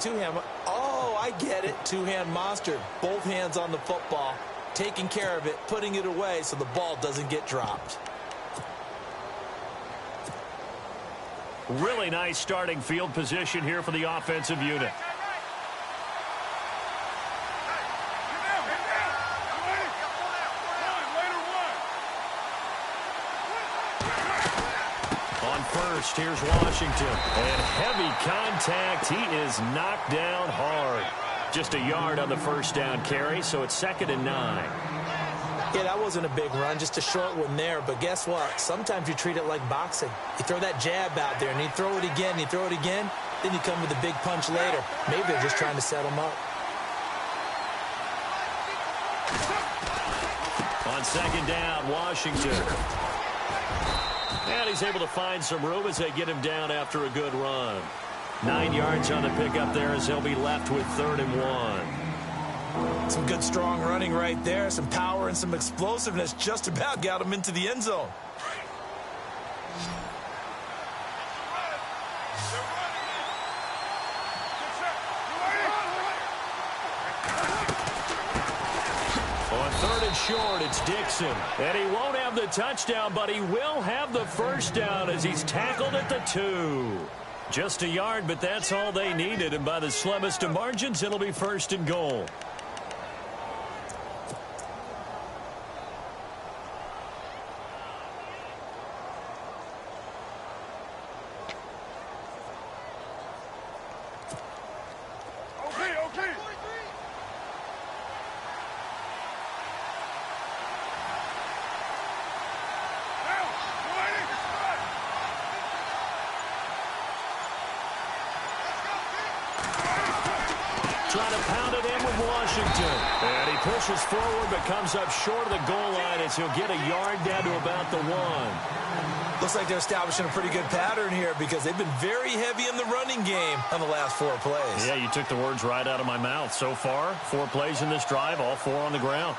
two-hand. Oh, I get it. Two-hand monster. Both hands on the football, taking care of it, putting it away so the ball doesn't get dropped. Really nice starting field position here for the offensive unit. First, here's Washington. And heavy contact. He is knocked down hard. Just a yard on the first down carry, so it's 2nd and 9. Yeah, that wasn't a big run, just a short one there. But guess what? Sometimes you treat it like boxing. You throw that jab out there, and you throw it again, and you throw it again. Then you come with a big punch later. Maybe they're just trying to set him up. On 2nd down, Washington. And he's able to find some room as they get him down after a good run. 9 yards on the pickup there as he'll be left with 3rd and 1. Some good, strong running right there. Some power and some explosiveness just about got him into the end zone. On 3rd and short, it's Dixon. And he won't have the touchdown, but he will have the first down as he's tackled at the 2. Just a yard, but that's all they needed. And by the slimmest of margins, it'll be 1st and goal. Trying to pound it in with Washington. And he pushes forward but comes up short of the goal line as he'll get a yard down to about the 1. Looks like they're establishing a pretty good pattern here because they've been very heavy in the running game on the last 4 plays. Yeah, you took the words right out of my mouth. So far, 4 plays in this drive, all 4 on the ground.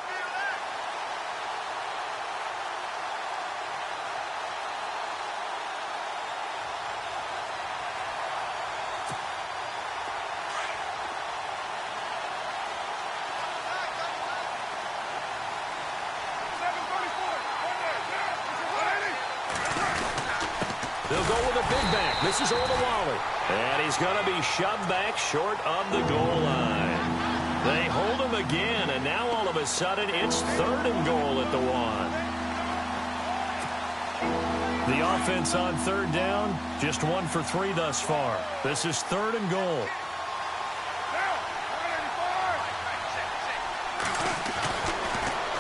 They'll go with a big back. This is Olawale. And he's going to be shoved back short of the goal line. They hold him again, and now all of a sudden it's 3rd and goal at the 1. The offense on 3rd down, just 1 for 3 thus far. This is 3rd and goal.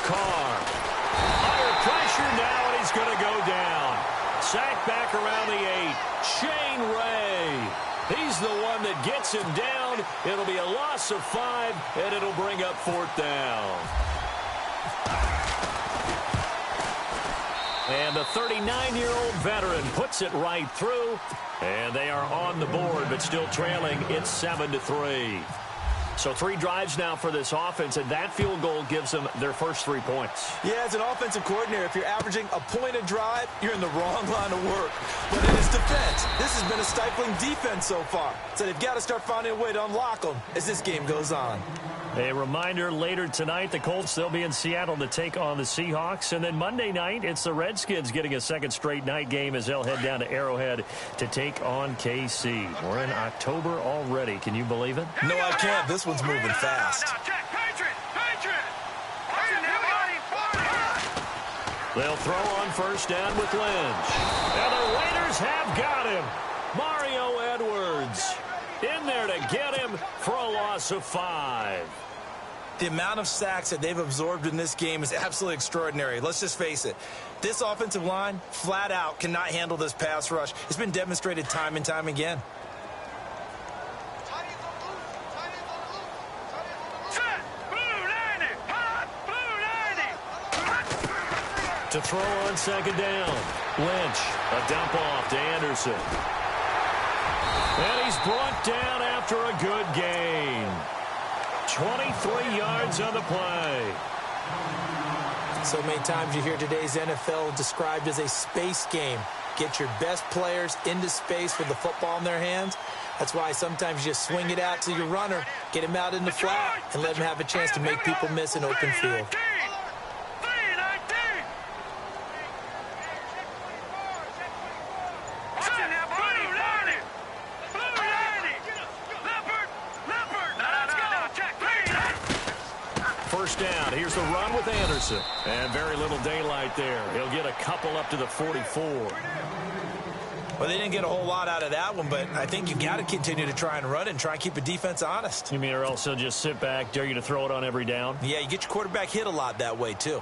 Carr. Under pressure now, and he's going to go down. Sacked back around the 8. Shane Ray. He's the one that gets him down. It'll be a loss of 5, and it'll bring up 4th down. And the 39-year-old veteran puts it right through. And they are on the board, but still trailing. It's 7-3. So 3 drives now for this offense, and that field goal gives them their first 3 points. Yeah, as an offensive coordinator, if you're averaging a point a drive, you're in the wrong line of work. But in his defense, this has been a stifling defense so far. So they've got to start finding a way to unlock them as this game goes on. A reminder, later tonight, the Colts, they'll be in Seattle to take on the Seahawks. And then Monday night, it's the Redskins getting a second straight night game as they'll head down to Arrowhead to take on KC. We're in October already. Can you believe it? No, I can't. This one's moving fast. They'll throw on first down with Lynch. And the Raiders have got him. Mario Edwards in there to get him for a loss of 5. The amount of sacks that they've absorbed in this game is absolutely extraordinary. Let's just face it. This offensive line, flat out, cannot handle this pass rush. It's been demonstrated time and time again. To throw on second down. Lynch, a dump off to Anderson. And he's brought down after a good gain. 23 yards on the play. So many times you hear today's NFL described as a space game. Get your best players into space with the football in their hands. That's why sometimes you just swing it out to your runner, get him out in the flat, and let him have a chance to make people miss an open field. First down. Here's the run with Anderson. And very little daylight there. He'll get a couple up to the 44. Well, they didn't get a whole lot out of that one, but I think you got to continue to try and run and try and keep the defense honest. You mean or else he'll just sit back, dare you to throw it on every down? Yeah, you get your quarterback hit a lot that way, too.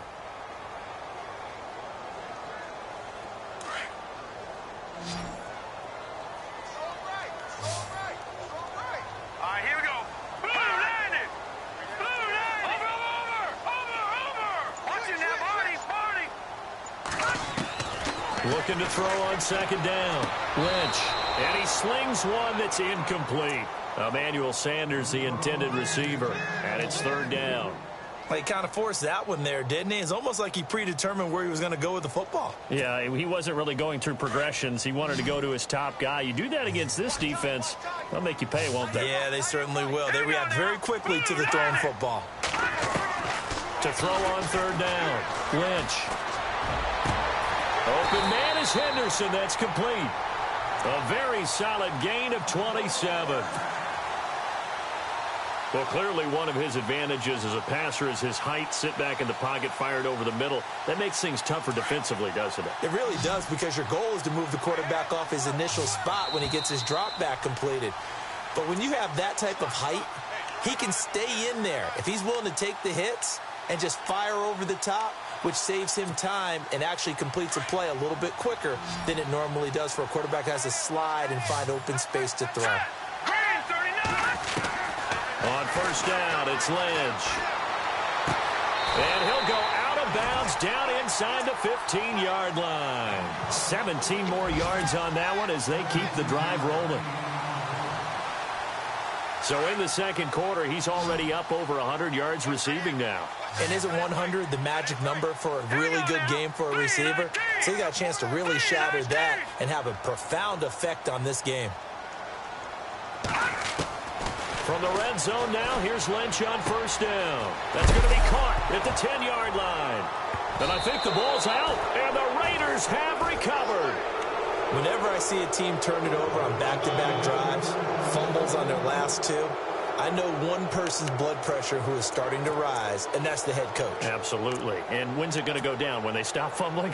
Looking to throw on second down. Lynch. And he slings one that's incomplete. Emmanuel Sanders, the intended receiver. And it's third down. Well, he kind of forced that one there, didn't he? It's almost like he predetermined where he was going to go with the football. Yeah, he wasn't really going through progressions. He wanted to go to his top guy. You do that against this defense, they'll make you pay, won't they? Yeah, they certainly will. They react very quickly to the thrown football. To throw on third down. Lynch. Open man is Henderson. That's complete. A very solid gain of 27. Well, clearly one of his advantages as a passer is his height. Sit back in the pocket, fired over the middle. That makes things tougher defensively, doesn't it? It really does, because your goal is to move the quarterback off his initial spot when he gets his drop back completed. But when you have that type of height, he can stay in there. If he's willing to take the hits and just fire over the top, which saves him time and actually completes a play a little bit quicker than it normally does for a quarterback who has to slide and find open space to throw. On first down, it's Lynch. And he'll go out of bounds down inside the 15-yard line. 17 more yards on that one as they keep the drive rolling. So in the second quarter, he's already up over 100 yards receiving now. And isn't 100 the magic number for a really good game for a receiver? So he got a chance to really shatter that and have a profound effect on this game. From the red zone now, here's Lynch on first down. That's going to be caught at the 10-yard line. And I think the ball's out, and the Raiders have recovered. Whenever I see a team turn it over on back-to-back drives, fumbles on their last two, I know one person's blood pressure who is starting to rise, and that's the head coach. Absolutely. And when's it going to go down? When they stop fumbling?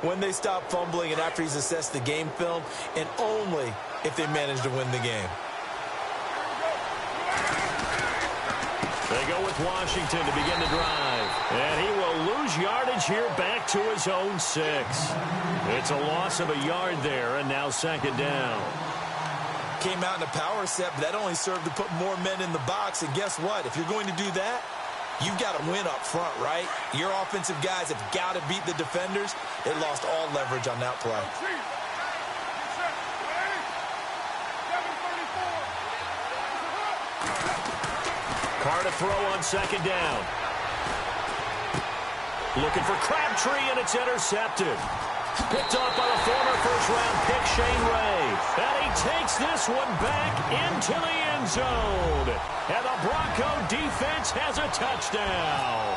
When they stop fumbling and after he's assessed the game film, and only if they manage to win the game. They go with Washington to begin the drive. And he will lose yardage here back to his own 6. It's a loss of a yard there, and now second down. Came out in a power set, but that only served to put more men in the box. And guess what? If you're going to do that, you've got to win up front, right? Your offensive guys have got to beat the defenders. They lost all leverage on that play. Carr to throw on second down. Looking for Crabtree, and it's intercepted. Picked off by the former first-round pick, Shane Ray. And he takes this one back into the end zone. And the Bronco defense has a touchdown.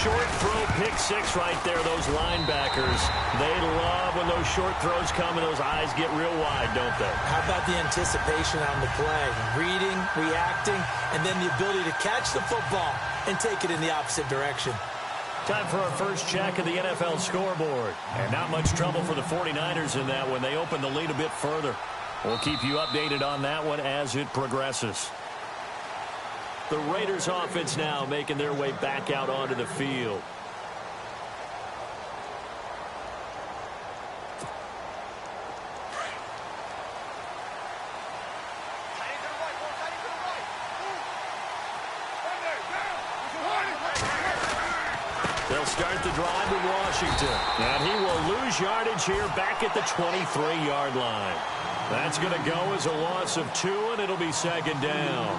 Short throw, pick 6 right there, those linebackers. They love when those short throws come and those eyes get real wide, don't they? How about the anticipation on the play? Reading, reacting, and then the ability to catch the football and take it in the opposite direction. Time for our first check of the NFL scoreboard. And not much trouble for the 49ers in that one. They open the lead a bit further. We'll keep you updated on that one as it progresses. The Raiders offense now making their way back out onto the field. They'll start the drive with Washington. And he will lose yardage here back at the 23-yard line. That's going to go as a loss of 2, and it'll be second down.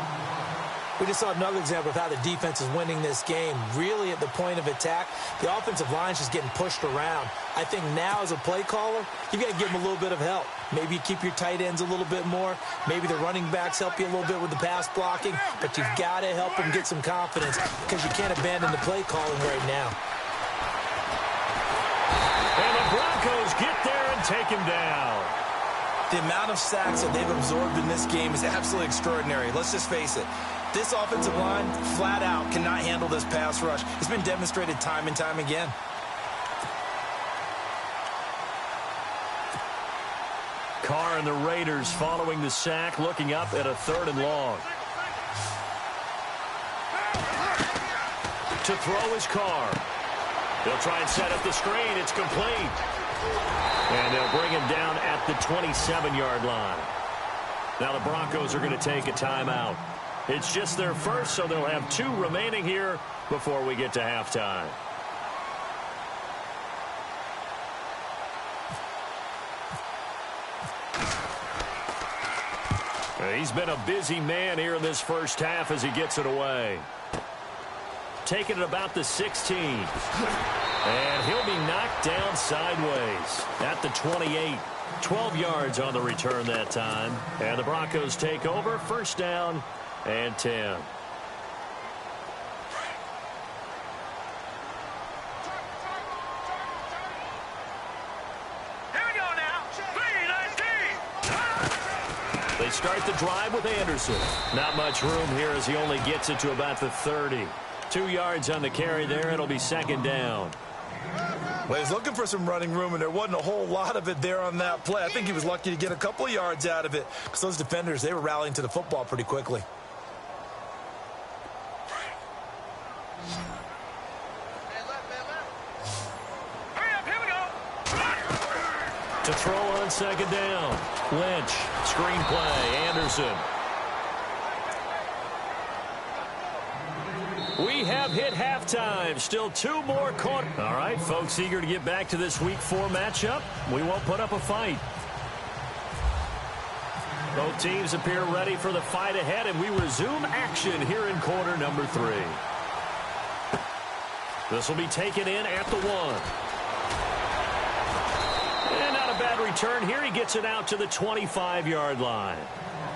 We just saw another example of how the defense is winning this game. Really at the point of attack, the offensive line is just getting pushed around. I think now as a play caller, you got to give them a little bit of help. Maybe you keep your tight ends a little bit more. Maybe the running backs help you a little bit with the pass blocking. But you've got to help them get some confidence because you can't abandon the play calling right now. And the Broncos get there and take him down. The amount of sacks that they've absorbed in this game is absolutely extraordinary. Let's just face it. This offensive line, flat out, cannot handle this pass rush. It's been demonstrated time and time again. Carr and the Raiders following the sack, looking up at a 3rd and long. To throw is Carr. They'll try and set up the screen. It's complete. And they'll bring him down at the 27-yard line. Now the Broncos are going to take a timeout. It's just their first, so they'll have 2 remaining here before we get to halftime. He's been a busy man here in this first half as he gets it away. Taking it about the 16. And he'll be knocked down sideways at the 28. 12 yards on the return that time. And the Broncos take over, 1st down and 10. They start the drive with Anderson. Not much room here as he only gets it to about the 30. 2 yards on the carry there. It'll be 2nd down. Well, he's looking for some running room, and there wasn't a whole lot of it there on that play. I think he was lucky to get a couple of yards out of it because those defenders, they were rallying to the football pretty quickly. To throw on 2nd down. Lynch. Screen play. Anderson. We have hit halftime. Still 2 more quarters. All right, folks, eager to get back to this Week 4 matchup. We won't put up a fight. Both teams appear ready for the fight ahead, and we resume action here in quarter number 3. This will be taken in at the 1. And not a bad return here. He gets it out to the 25-yard line.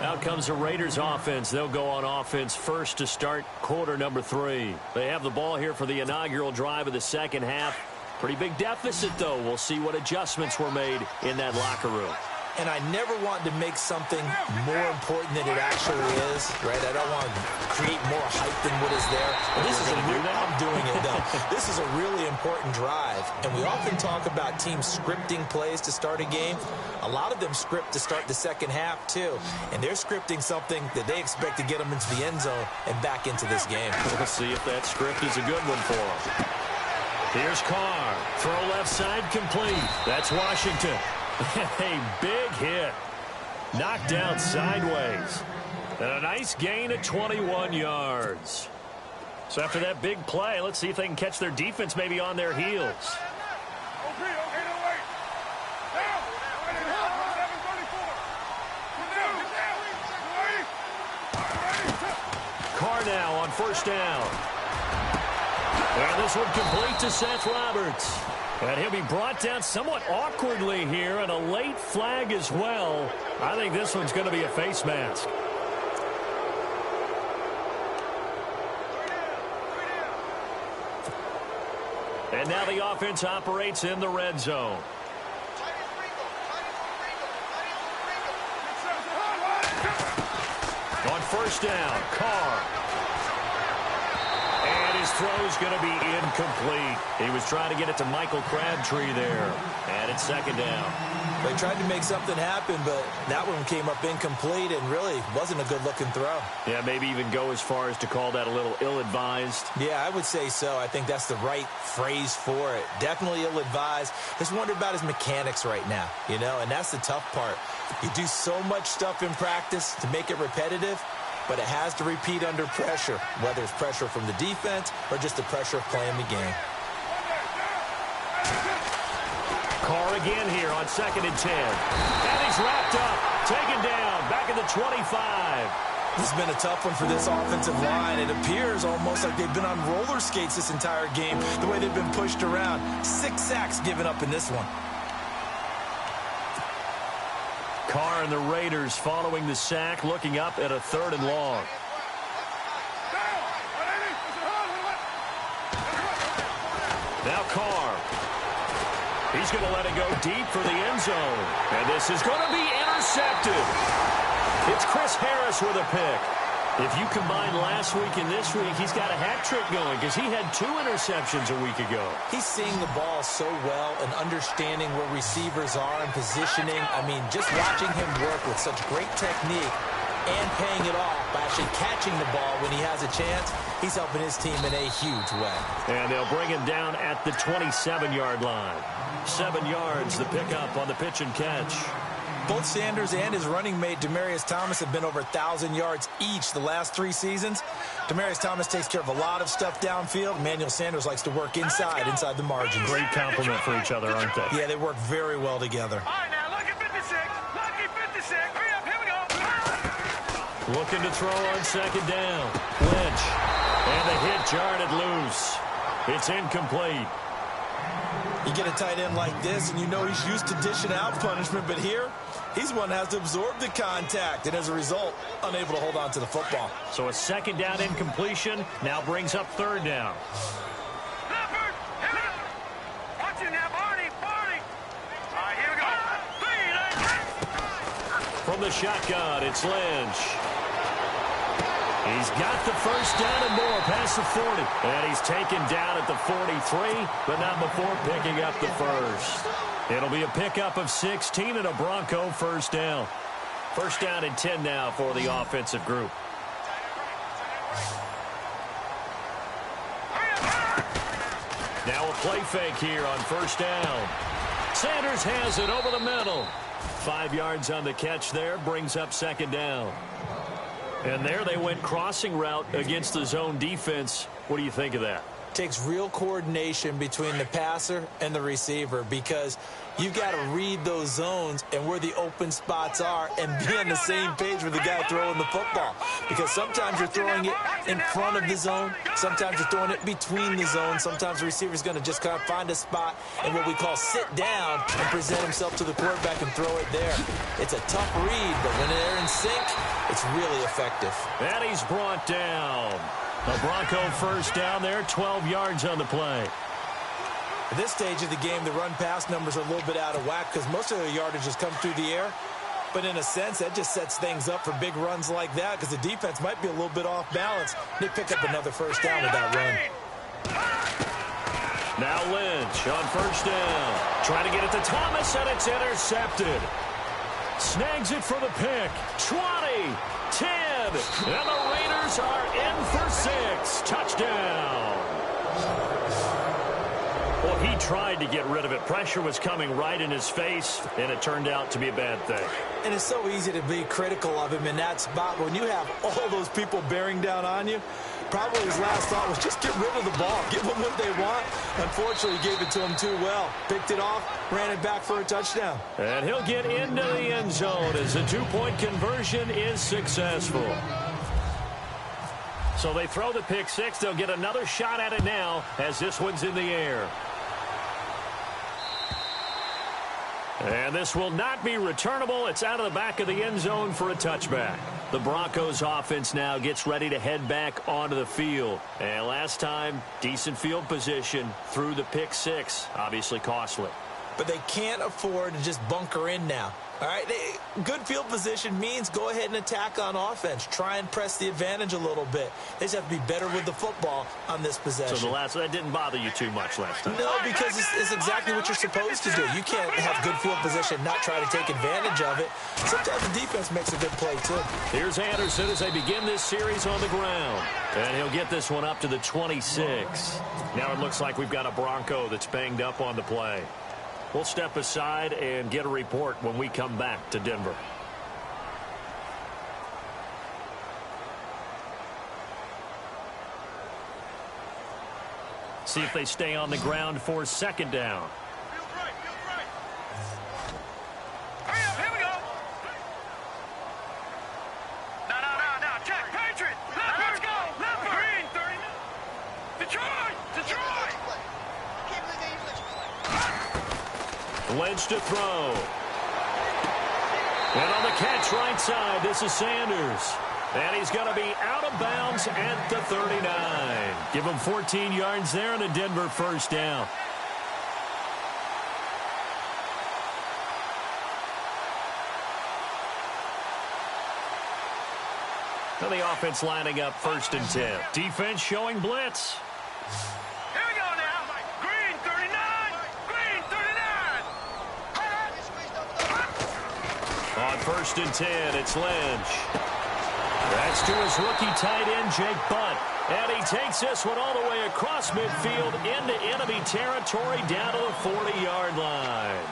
Out comes the Raiders offense. They'll go on offense first to start quarter number 3. They have the ball here for the inaugural drive of the second half. Pretty big deficit, though. We'll see what adjustments were made in that locker room. And I never want to make something more important than it actually is, right? I don't want to create more hype than what is there. But this is I'm doing it, though. This is a really important drive. And we often talk about teams scripting plays to start a game. A lot of them script to start the second half, too. And they're scripting something that they expect to get them into the end zone and back into this game. We'll see if that script is a good one for them. Here's Carr. Throw left side complete. That's Washington. A big hit. Knocked down sideways. And a nice gain of 21 yards. So after that big play, let's see if they can catch their defense maybe on their heels. Carr now on 1st down. And this one complete to Seth Roberts. And he'll be brought down somewhat awkwardly here, and a late flag as well. I think this one's going to be a face mask. And now the offense operates in the red zone. On 1st down, Carr. His throw is going to be incomplete. He was trying to get it to Michael Crabtree there. And it's 2nd down. They tried to make something happen, but that one came up incomplete and really wasn't a good-looking throw. Yeah, maybe even go as far as to call that a little ill-advised. Yeah, I would say so. I think that's the right phrase for it. Definitely ill-advised. Just wonder about his mechanics right now, you know, and that's the tough part. You do so much stuff in practice to make it repetitive, but it has to repeat under pressure, whether it's pressure from the defense or just the pressure of playing the game. Carr again here on 2nd and 10. And he's wrapped up, taken down, back at the 25. This has been a tough one for this offensive line. It appears almost like they've been on roller skates this entire game, the way they've been pushed around. 6 sacks given up in this one. Carr and the Raiders following the sack, looking up at a 3rd and long. Now Carr. He's going to let it go deep for the end zone. And this is going to be intercepted. It's Chris Harris with a pick. If you combine last week and this week, he's got a hat trick going because he had 2 interceptions a week ago. He's seeing the ball so well and understanding where receivers are and positioning. I mean, just watching him work with such great technique and paying it off by actually catching the ball when he has a chance, he's helping his team in a huge way. And they'll bring him down at the 27-yard line. 7 yards, the pickup on the pitch and catch. Both Sanders and his running mate, Demaryius Thomas, have been over 1,000 yards each the last 3 seasons. Demaryius Thomas takes care of a lot of stuff downfield. Emmanuel Sanders likes to work inside the margins. Great compliment for each other, aren't they? Yeah, they work very well together. All right, now, look at 56. Lucky 56. Hurry up, here we go. Looking to throw on 2nd down. Lynch. And the hit jarred loose. It's incomplete. You get a tight end like this, and you know he's used to dishing out punishment, but here, he's one that has to absorb the contact, and as a result, unable to hold on to the football. So a 2nd down incompletion now brings up 3rd down. Leopard, here we go. Watch it now, Barney. All right, here we go. From the shotgun, it's Lynch. He's got the 1st down and more past the 40. And he's taken down at the 43, but not before picking up the 1st. It'll be a pickup of 16 and a Bronco 1st down. 1st down and 10 now for the offensive group. Now a play fake here on 1st down. Sanders has it over the middle. 5 yards on the catch there, brings up 2nd down. And there they went crossing route against the zone defense. What do you think of that? Takes real coordination between the passer and the receiver because you've got to read those zones and where the open spots are and be on the same page with the guy throwing the football. Because sometimes you're throwing it in front of the zone. Sometimes you're throwing it between the zones. Sometimes the receiver's going to just kind of find a spot and what we call sit down and present himself to the quarterback and throw it there. It's a tough read, but when they're in sync, it's really effective. And he's brought down. A Bronco 1st down there, 12 yards on the play. At this stage of the game, the run-pass numbers are a little bit out of whack because most of their yardage has come through the air. But in a sense, that just sets things up for big runs like that because the defense might be a little bit off balance. They pick up another 1st down with that run. Now Lynch on 1st down. Trying to get it to Thomas, and it's intercepted. Snags it for the pick. 20, 10, and the Raiders are in for 6. Touchdown. Well, he tried to get rid of it. Pressure was coming right in his face, and it turned out to be a bad thing. And it's so easy to be critical of him in that spot. When you have all those people bearing down on you, probably his last thought was just get rid of the ball. Give them what they want. Unfortunately, he gave it to them too well. Picked it off, ran it back for a touchdown. And he'll get into the end zone as the 2-point conversion is successful. So they throw the pick 6. They'll get another shot at it now as this one's in the air. And this will not be returnable. It's out of the back of the end zone for a touchback. The Broncos offense now gets ready to head back onto the field. And last time, decent field position through the pick 6. Obviously costly. But they can't afford to just bunker in now. All right, good field position means go ahead and attack on offense. Try and press the advantage a little bit. They just have to be better with the football on this possession. So that didn't bother you too much last time? No, because it's exactly what you're supposed to do. You can't have good field position, not try to take advantage of it. Sometimes the defense makes a good play, too. Here's Anderson as they begin this series on the ground. And he'll get this one up to the 26. Now it looks like we've got a Bronco that's banged up on the play. We'll step aside and get a report when we come back to Denver. See if they stay on the ground for 2nd down. Feels right. Hurry up, here we go. No, check. Lynch to throw. And on the catch right side, this is Sanders. And he's going to be out of bounds at the 39. Give him 14 yards there and a Denver first down. And the offense lining up 1st and 10. Defense showing blitz. Here we go now. Green 39. Green 39. On 1st and 10, it's Lynch. That's to his rookie tight end, Jake Butt. And he takes this one all the way across midfield into enemy territory down to the 40-yard line.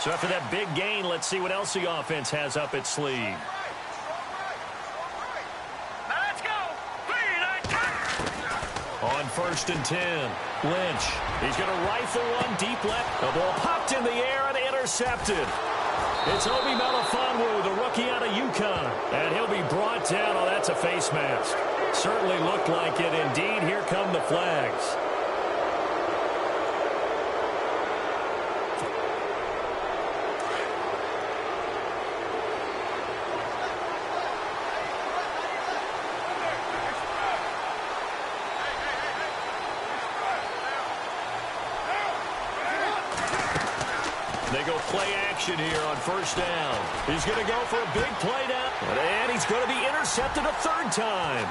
So after that big gain, let's see what else the offense has up its sleeve. Let's go. Green On 1st and 10, Lynch. He's going to rifle one deep left. The ball popped in the air and intercepted. It's Obi Melifonwu, the rookie out of UConn. And he'll be brought down. Oh, that's a face mask. Certainly looked like it. Indeed, here come the flags. They go play action here on 1st down. He's going to go for a big play down. And he's going to be intercepted a 3rd time.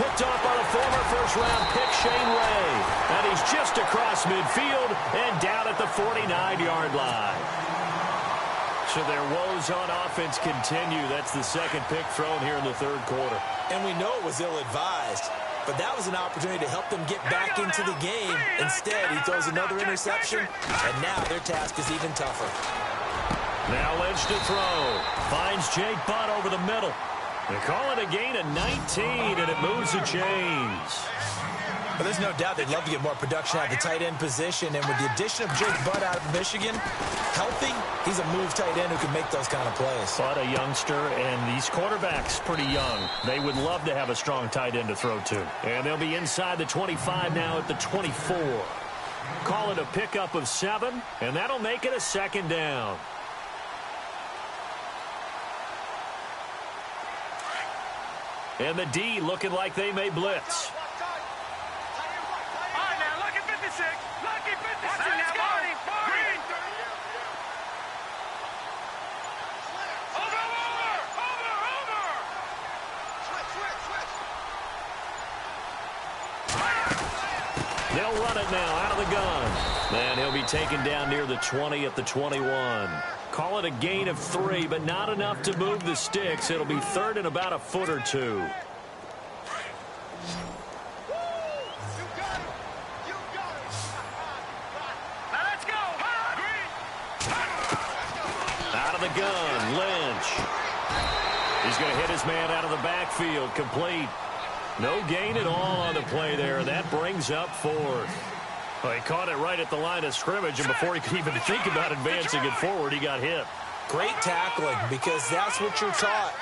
Picked off by the former first-round pick, Shane Ray. And he's just across midfield and down at the 49-yard line. So their woes on offense continue. That's the 2nd pick thrown here in the 3rd quarter. And we know it was ill-advised. But that was an opportunity to help them get back into the game. Instead, he throws another interception, and now their task is even tougher. Now Lynch to throw. Finds Jake Butt over the middle. They call it a gain of 19, and it moves the chains. But there's no doubt they'd love to get more production out of the tight end position. And with the addition of Jake Butt out of Michigan, healthy, he's a move tight end who can make those kind of plays. Butt, a youngster, and these quarterbacks pretty young. They would love to have a strong tight end to throw to. And they'll be inside the 25 now at the 24. Call it a pickup of 7, and that'll make it a 2nd down. And the D looking like they may blitz. Lucky 56. Let's go. Green. Over. Switch. They'll run it now out of the gun. And he'll be taken down near the 20 at the 21. Call it a gain of 3, but not enough to move the sticks. It'll be 3rd and about a foot or 2. The gun, Lynch. He's going to hit his man out of the backfield, complete. No gain at all on the play there. That brings up 4th. Well, he caught it right at the line of scrimmage, and before he could even think about advancing it forward, he got hit. Great tackling, because that's what you're taught.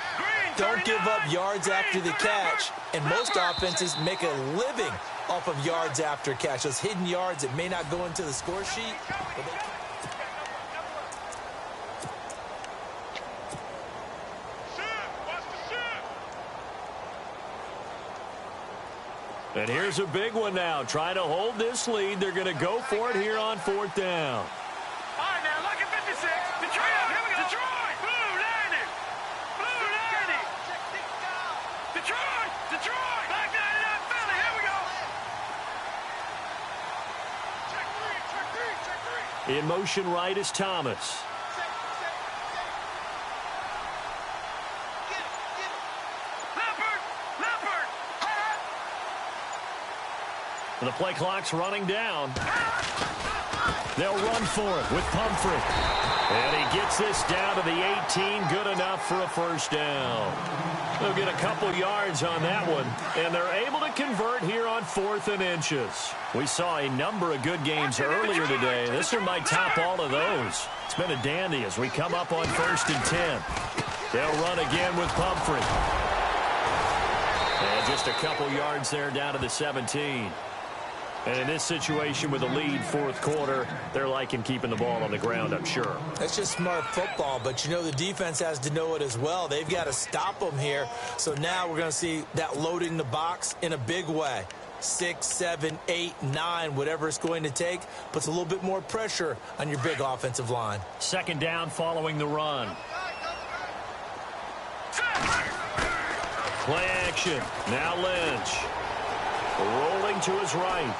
Don't give up yards after the catch, and most offenses make a living off of yards after catch. Those hidden yards that may not go into the score sheet, but they And here's a big one now. Trying to hold this lead. They're going to go for it here on 4th down. All right, now, look at 56. Detroit, here we go. Detroit. Blue 90. Detroit. Black 99 Philly. Here we go. Check 3. In motion right is Thomas. And the play clock's running down. They'll run for it with Pumphrey. And he gets this down to the 18. Good enough for a 1st down. They'll get a couple yards on that one. And they're able to convert here on 4th and inches. We saw a number of good games earlier today. This one might top all of those. It's been a dandy as we come up on 1st and 10. They'll run again with Pumphrey. And just a couple yards there down to the 17. And in this situation with a lead fourth quarter, they're liking keeping the ball on the ground, I'm sure. That's just smart football, but you know the defense has to know it as well. They've got to stop them here. So now we're going to see that loading the box in a big way. 6, 7, 8, 9, whatever it's going to take, puts a little bit more pressure on your big offensive line. Second down following the run. Play action. Now Lynch. Rolling to his right.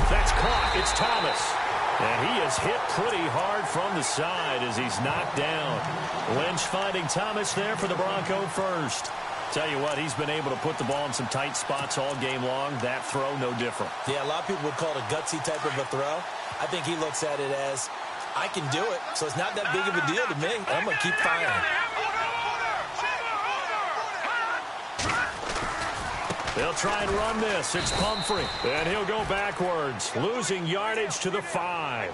That's caught. It's Thomas. And he is hit pretty hard from the side as he's knocked down. Lynch finding Thomas there for the Bronco first. Tell you what, he's been able to put the ball in some tight spots all game long. That throw, no different. Yeah, a lot of people would call it a gutsy type of a throw. I think he looks at it as, I can do it, so it's not that big of a deal to me. I'm going to keep firing. They'll try and run this. It's Pumphrey. And he'll go backwards, losing yardage to the 5.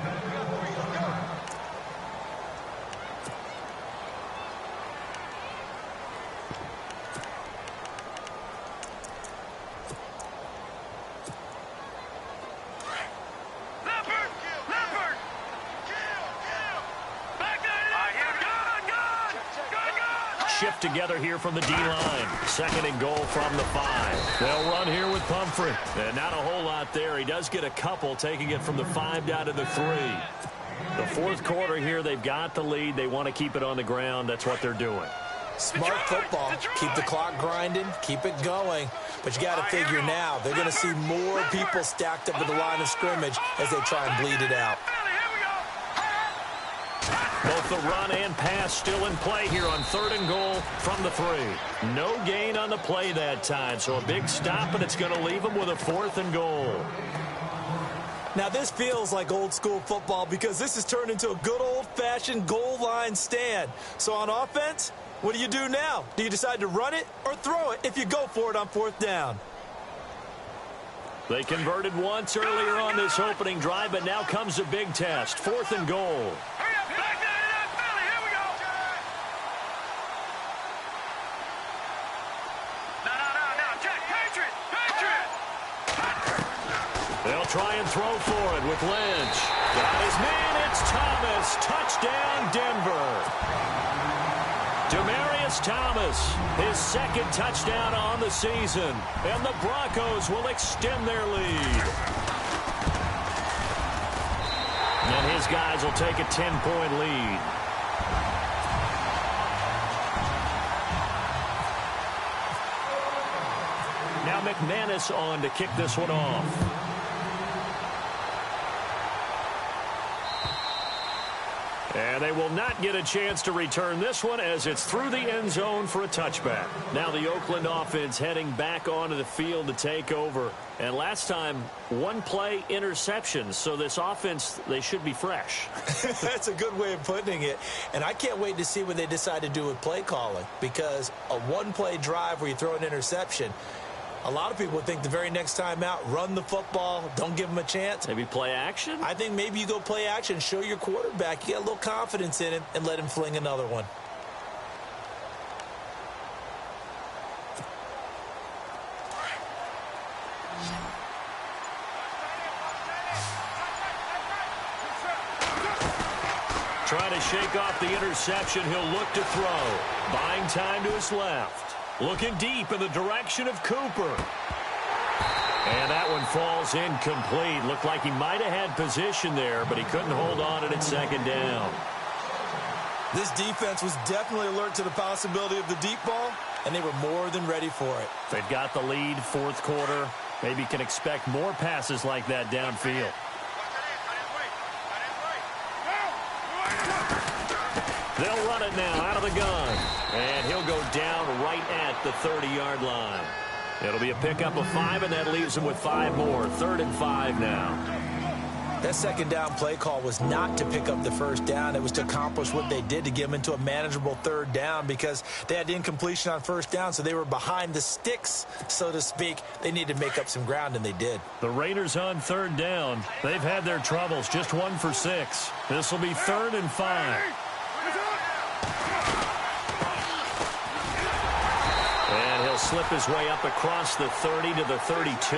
Shift together here from the D-line. Second and goal from the 5. They'll run here with Pumphrey. And not a whole lot there. He does get a couple, taking it from the 5 down to the 3. The fourth quarter here, they've got the lead. They want to keep it on the ground. That's what they're doing. Smart football. Keep the clock grinding. Keep it going. But you got to figure now, they're going to see more people stacked up at the line of scrimmage as they try and bleed it out. Both the run and pass still in play here on third and goal from the 3. No gain on the play that time, so a big stop, and it's going to leave them with a 4th and goal. Now, this feels like old-school football because this has turned into a good old-fashioned goal line stand. So on offense, what do you do now? Do you decide to run it or throw it if you go for it on 4th down? They converted once earlier on this opening drive, but now comes a big test. 4th and goal. They'll try and throw for it with Lynch. Got his man, it's Thomas. Touchdown, Denver. Demaryius Thomas, his second touchdown on the season. And the Broncos will extend their lead. And his guys will take a 10-point lead. Now McManus on to kick this one off. And they will not get a chance to return this one as it's through the end zone for a touchback. Now the Oakland offense heading back onto the field to take over. And last time, one play interceptions. So this offense, they should be fresh. That's a good way of putting it. And I can't wait to see what they decide to do with play calling. Because a one-play drive where you throw an interception, a lot of people think the very next time out, run the football, don't give them a chance. Maybe play action? I think maybe you go play action, show your quarterback, you got a little confidence in him, and let him fling another one. Trying to shake off the interception, he'll look to throw. Buying time to his left. Looking deep in the direction of Cooper. And that one falls incomplete. Looked like he might have had position there, but he couldn't hold on at second down. This defense was definitely alert to the possibility of the deep ball, and they were more than ready for it. They've got the lead, fourth quarter. Maybe can expect more passes like that downfield. They'll run it now out of the gun. And he'll go down right at the 30-yard line. It'll be a pickup of 5, and that leaves them with 5 more. 3rd and 5 now. That second down play call was not to pick up the first down. It was to accomplish what they did to get them into a manageable 3rd down because they had incompletion on 1st down, so they were behind the sticks, so to speak. They needed to make up some ground, and they did. The Raiders on 3rd down. They've had their troubles, just 1 for 6. This will be 3rd and 5. And he'll slip his way up across the 30 to the 32.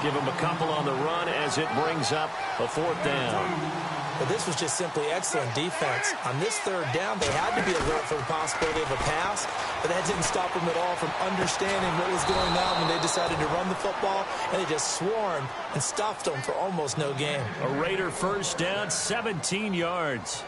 Give him a couple on the run as it brings up a 4th down. But this was just simply excellent defense. On this 3rd down, they had to be alert for the possibility of a pass, but that didn't stop them at all from understanding what was going on when they decided to run the football, and they just swarmed and stuffed them for almost no gain. A Raider 1st down, 17 yards.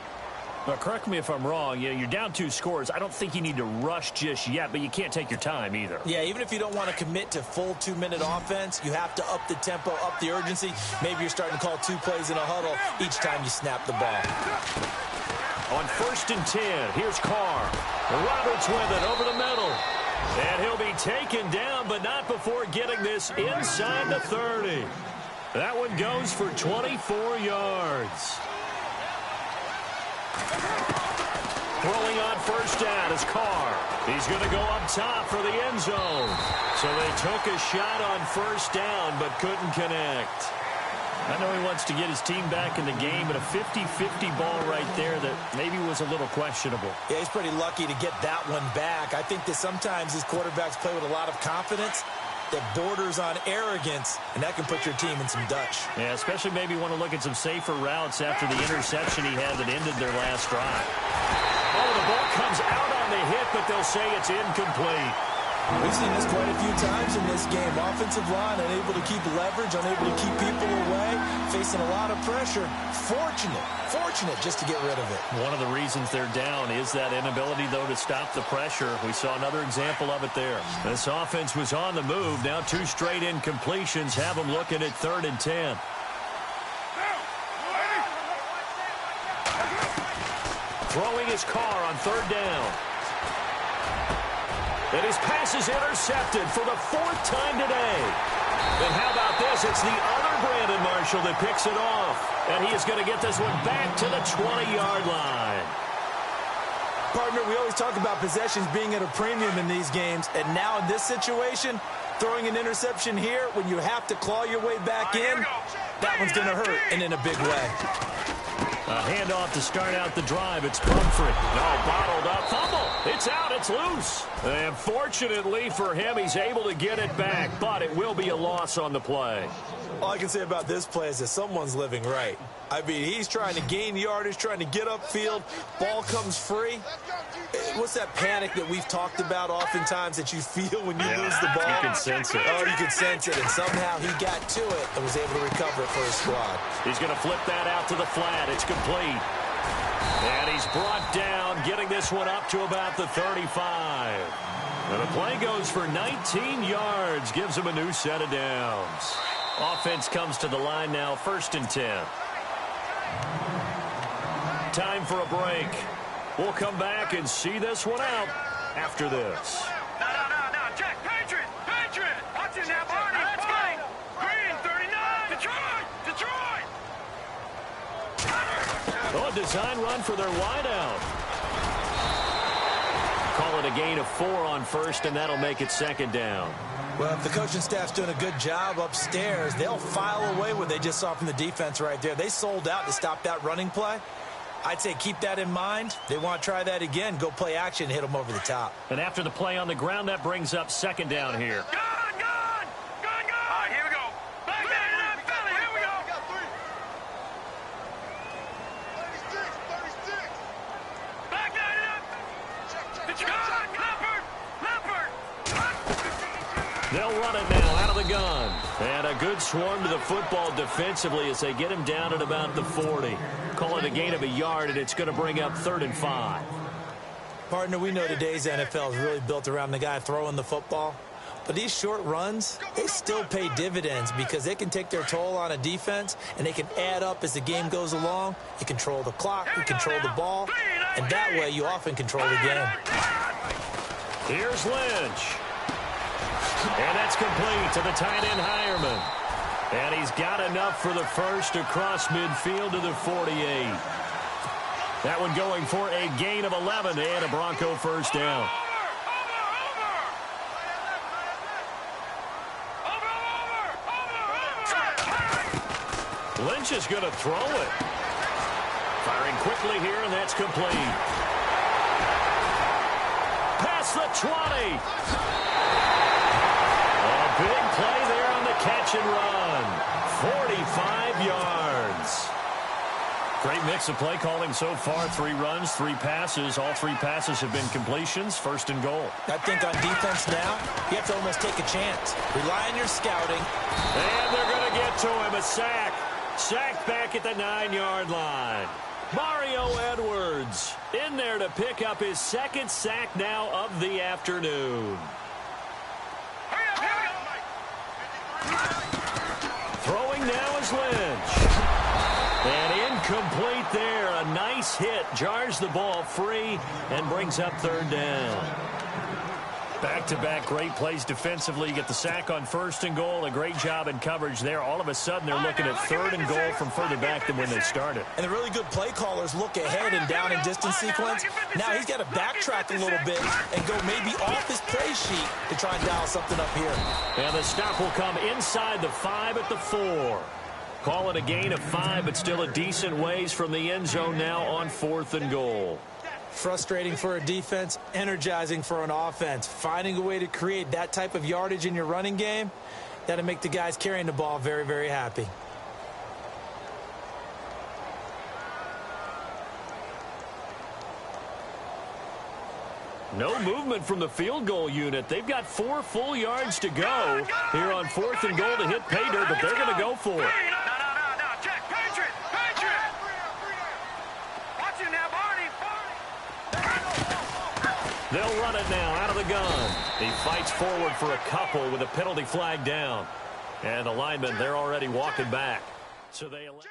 Now, correct me if I'm wrong. You're down 2 scores. I don't think you need to rush just yet, but you can't take your time either. Yeah, even if you don't want to commit to full 2-minute offense, you have to up the tempo, up the urgency. Maybe you're starting to call 2 plays in a huddle each time you snap the ball. On 1st and 10, here's Carr. Roberts with it over the middle. And he'll be taken down, but not before getting this inside the 30. That one goes for 24 yards. Throwing on 1st down is Carr. He's going to go up top for the end zone. So they took a shot on 1st down, but couldn't connect. I know he wants to get his team back in the game, but a 50-50 ball right there that maybe was a little questionable. Yeah, he's pretty lucky to get that one back. I think that sometimes these quarterbacks play with a lot of confidence that borders on arrogance, and that can put your team in some Dutch. Yeah, especially maybe want to look at some safer routes after the interception he had that ended their last drive. Oh, the ball comes out on the hit, but they'll say it's incomplete. We've seen this quite a few times in this game. Offensive line unable to keep leverage, unable to keep people away, facing a lot of pressure. Fortunate just to get rid of it. One of the reasons they're down is that inability, though, to stop the pressure. We saw another example of it there. This offense was on the move. Now 2 straight incompletions have them looking at 3rd and 10. Throwing his Carr on 3rd down. And his pass is intercepted for the 4th time today. And how about this? It's the other Brandon Marshall that picks it off. And he is going to get this one back to the 20-yard line. Partner, we always talk about possessions being at a premium in these games. And now in this situation, throwing an interception here when you have to claw your way back in, that one's going to hurt, and in a big way. A handoff to start out the drive. It's Pumphrey. No, bottled up. Fumble. It's out. It's loose. And fortunately for him, he's able to get it back, but it will be a loss on the play. All I can say about this play is that someone's living right. I mean, he's trying to gain yardage, trying to get upfield. Ball comes free. What's that panic that we've talked about oftentimes that you feel when you lose the ball? You can sense it. Oh, you can sense it. And somehow he got to it and was able to recover it for his squad. He's going to flip that out to the flat. It's complete. And he's brought down, getting this one up to about the 35. And the play goes for 19 yards, gives him a new set of downs. Offense comes to the line now, 1st and 10. Time for a break. We'll come back and see this one out after this. No, check. Patriot. Watch it now, Barney. Let's go. Green, 39. Detroit. Oh, a design run for their wideout. Call it a gain of 4 on 1st, and that'll make it 2nd down. Well, if the coaching staff's doing a good job upstairs, they'll file away what they just saw from the defense right there. They sold out to stop that running play. I'd say keep that in mind. They want to try that again. Go play action, hit them over the top. And after the play on the ground, that brings up 2nd down here. Gun! All right, here we go. Back that up, Philly. Here we go. 36. Back that up. Leopard. They'll run it now out of the gun. And a good swarm to the football defensively as they get him down at about the 40. Call it a gain of a yard, and it's going to bring up 3rd and 5. Partner, we know today's NFL is really built around the guy throwing the football. But these short runs, they still pay dividends because they can take their toll on a defense, and they can add up as the game goes along. You control the clock, you control the ball, and that way you often control the game. Here's Lynch. And that's complete to the tight end Hireman. And he's got enough for the first across midfield to the 48. That one going for a gain of 11 and a Bronco 1st down. Lynch is going to throw it. Firing quickly here, and that's complete. Past the 20. Big play there on the catch and run. 45 yards. Great mix of play calling so far. 3 runs, 3 passes. All 3 passes have been completions. First and goal. I think on defense now, you have to almost take a chance. Rely on your scouting. And they're going to get to him. A sack. Sacked back at the 9-yard line. Mario Edwards in there to pick up his 2nd sack now of the afternoon. Throwing now is Lynch. And incomplete there. A nice hit. Jars the ball free and brings up 3rd down. Back-to-back great plays defensively. You get the sack on 1st and goal. A great job in coverage there. All of a sudden, they're looking at 3rd and goal from further back than when they started. And the really good play callers look ahead and down and distance sequence. Now he's got to backtrack a little bit and go maybe off his play sheet to try and dial something up here. And the stop will come inside the 5 at the 4. Call it a gain of 5, but still a decent ways from the end zone now on 4th and goal. Frustrating for a defense, energizing for an offense. Finding a way to create that type of yardage in your running game, that'll make the guys carrying the ball very, very happy. No movement from the field goal unit. They've got 4 full yards to go here on 4th and goal to hit pay dirt, but they're going to go for it. Check. Patriot. Watch it now, Barney. They'll run it now out of the gun. He fights forward for a couple with a penalty flag down. And the linemen, they're already walking back. So they elect